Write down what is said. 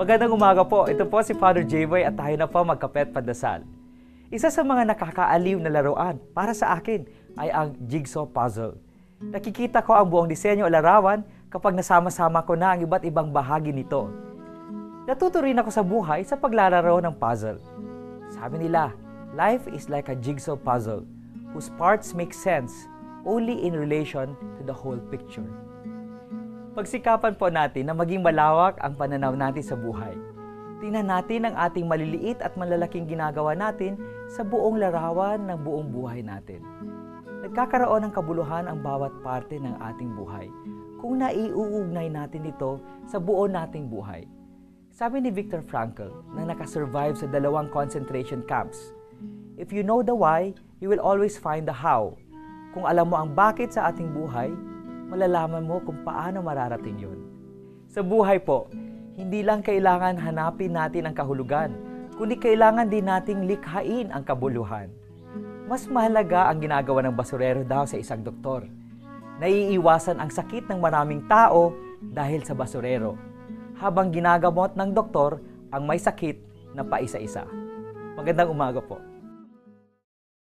Magandang umaga po. Ito po si Father J-Boy at tayo na po magkapet pandasal. Isa sa mga nakakaaliw na laruan para sa akin ay ang jigsaw puzzle. Nakikita ko ang buong disenyo o larawan kapag nasama-sama ko na ang iba't ibang bahagi nito. Natuto rin ako sa buhay sa paglalaro ng puzzle. Sabi nila, life is like a jigsaw puzzle whose parts make sense only in relation to the whole picture. Pagsikapan po natin na maging malawak ang pananaw natin sa buhay. Tingnan natin ang ating maliliit at malalaking ginagawa natin sa buong larawan ng buong buhay natin. Nagkakaroon ng kabuluhan ang bawat parte ng ating buhay kung naiuugnay natin ito sa buo nating buhay. Sabi ni Viktor Frankl na nakasurvive sa 2 concentration camps, if you know the why, you will always find the how. Kung alam mo ang bakit sa ating buhay, malalaman mo kung paano mararating yun. Sa buhay po, hindi lang kailangan hanapin natin ang kahulugan, kundi kailangan din nating likhain ang kabuluhan. Mas mahalaga ang ginagawa ng basurero daw sa isang doktor. Naiiwasan ang sakit ng maraming tao dahil sa basurero, habang ginagamot ng doktor ang may sakit na paisa-isa. Magandang umaga po.